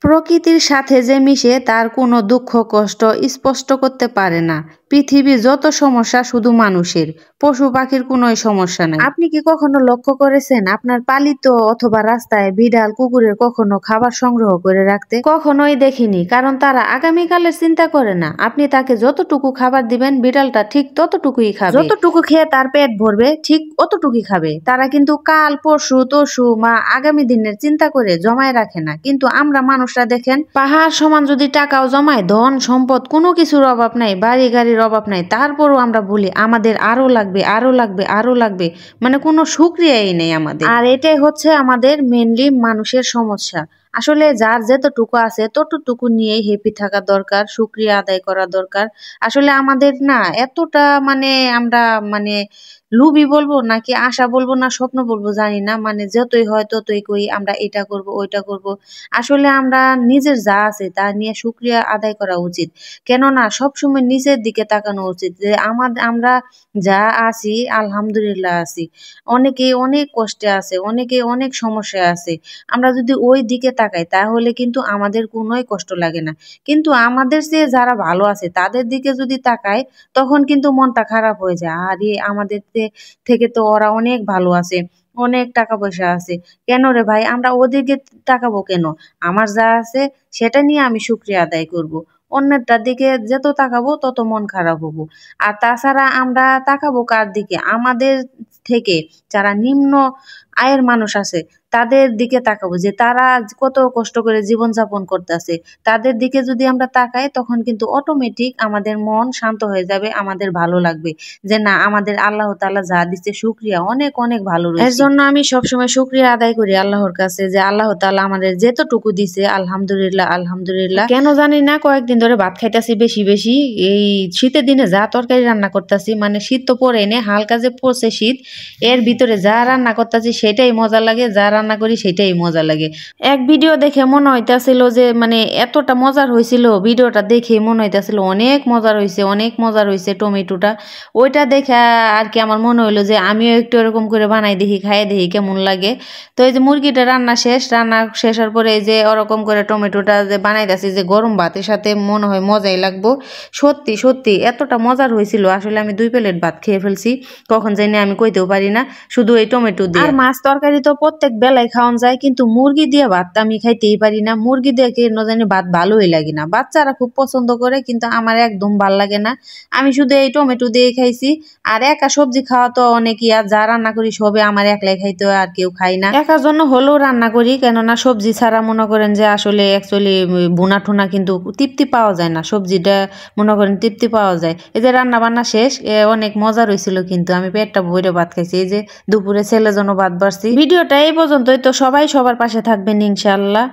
প্রকৃতির সাথে যে মিশে তার কোনো দুঃখ কষ্ট স্পষ্ট করতে পারে না। পৃথিবীর যত সমস্যা শুধু মানুষের, পশু পাখির কোনো সমস্যা নাই। আপনি কি কখনো লক্ষ্য করেছেন আপনার পালিত অথবা রাস্তায় বিড়াল কুকুরের কখনো খাবার সংগ্রহ করে রাখতে? কখনোই দেখিনি, কারণ তারা আগামীকালের চিন্তা করে না। আপনি তাকে যতটুকু খাবার দিবেন বিড়ালটা ঠিক ততটুকুই খাবে, যতটুকু খেয়ে তার পেট ভরবে ঠিক অতটুকুই খাবে। তারা কিন্তু কাল পরশু তরশু মা আগামী দিনের চিন্তা করে জমায় রাখে না। কিন্তু আমরা মানুষরা দেখেন, পাহাড় সমান যদি টাকাও জমায়, ধন সম্পদ কোনো কিছুর অভাব নাই, বাড়ি গাড়ির অভাব নাই, তারপরও আমরা বলি আমাদের আরো লাগবে আরো লাগবে আরো লাগবে, মানে কোনো শুকরিয়াই নেই আমাদের। আর এটাই হচ্ছে আমাদের মেনলি মানুষের সমস্যা। আসলে যার যতটুকু আছে ততটুকু নিয়ে হ্যাপি থাকা দরকার, শুকরিয়া আদায় করা দরকার। আসলে আমাদের না এতটা মানে আমরা মানে লুবি বলবো নাকি আশা বলবো না স্বপ্ন বলবো জানি না, মানে যতই হয় ততই কই আমরা এটা করব ওইটা করব। আসলে আমরা নিজের যা আছে তা নিয়ে শুকরিয়া আদায় করা উচিত। কেননা সবসময় নিচের দিকে তাকানো উচিত যে আমরা যা আছি আলহামদুলিল্লাহ আছি। অনেকে অনেক কষ্টে আছে, অনেকে অনেক সমস্যায় আছে। আমরা যদি ওই দিকে তাকাই তাহলে কিন্তু আমাদের কোনোই কষ্ট লাগে না। কিন্তু আমাদের চেয়ে যারা ভালো আছে তাদের দিকে যদি তাকাই তখন কিন্তু মনটা খারাপ হয়ে যায়। আরে আমাদের থেকে তো ওরা অনেক ভালো আছে, অনেক টাকা পয়সা আছে, কেন রে ভাই আমরা ওদিকে তাকাবো কেন? আমার যা আছে সেটা নিয়ে আমি শুকরিয়া আদায় করব। অন্যটার দিকে যত তাকাবো তত মন খারাপ হবো। আর তাছাড়া আমরা তাকাবো কার দিকে? আমাদের থেকে যারা নিম্ন আয়ের মানুষ আছে তাদের দিকে তাকাবো, যে তারা কত কষ্ট করে জীবনযাপন করতেছে। তাদের দিকে যদি আমরা তাকাই তখন কিন্তু অটোমেটিক আমাদের মন শান্ত হয়ে যাবে, আমাদের ভালো লাগবে যে না আমাদের আল্লাহ তাআলা যা দিচ্ছে শুকরিয়া অনেক অনেক ভালো রয়েছে। এর জন্য আমি সবসময় শুকরিয়া আদায় করি আল্লাহর কাছে যে আল্লাহ তাআলা আমাদের যেতটুকু দিছে আলহামদুলিল্লাহ আলহামদুলিল্লাহ। কেন জানি না কয়েকদিন ধরে ভাত খাইতেছি বেশি বেশি। এই শীতের দিনে যা তরকারি রান্না করতেছি, মানে শীত তো পরে এনে হালকা যে পড়ছে শীত, এর ভিতরে যা রান্না করতেছি সেটাই মজা লাগে, যা রান্না করি সেটাই মজা লাগে। এক ভিডিও দেখে মনে হইতাছিল যে মানে এতটা মজার হয়েছিল, ভিডিওটা দেখে মনে হইতাছিল অনেক মজার হয়েছে, অনেক মজার হয়েছে টমেটোটা। ওইটা দেখে আর কি আমার মনে হইলো যে আমিও একটু এরকম করে বানাই দেখি, খাইয়ে দেখি কেমন লাগে। তো এই যে মুরগিটা রান্না শেষ হওয়ার পরে এই যে ওরকম করে টমেটোটা যে বানাইতেছি, যে গরম ভাতের সাথে মনে হয় মজাই লাগবো। সত্যি সত্যি এতটা মজার হয়েছিল, আসলে আমি 2 প্লেট ভাত খেয়ে ফেলছি, কখন যাই না আমি কইতেও পারি না, শুধু এই টমেটো দিয়ে। আর মাছ তরকারি তো প্রত্যেক বেলায় খাওয়ান যায়, কিন্তু মুরগি দিয়ে ভাত আমি খাইতেই পারি না। মুরগি দিয়ে কেন জানি ভাত ভালোই লাগে না। বাচ্চারা খুব পছন্দ করে কিন্তু আমার একদম ভাল লাগে না। আমি শুধু এই টমেটো দিয়ে খাইছি। আর একা সবজি খাওয়া তো অনেকই, আর যা রান্না করি সবে আমার একলাই খাইতে হয়, আর কেউ খাই না। একার জন্য হলেও রান্না করি, কেননা সবজি ছাড়া মনে করেন যে আসলে অ্যাকচুয়ালি ভুনা ঠুনা কিন্তু তৃপ্তি পাওয়া যায় না, সবজিটা মনে করেন তৃপ্তি পাওয়া যায়। এই যে রান্না বান্না শেষ, অনেক মজা রয়েছিল, কিন্তু আমি পেটটা ভরে ভাত খাইছি। এই যে দুপুরে ছেলের জন্য ভাত বাড়ছি। ভিডিওটা এই পর্যন্তই। তো সবাই সবার পাশে থাকবেন ইনশাআল্লাহ।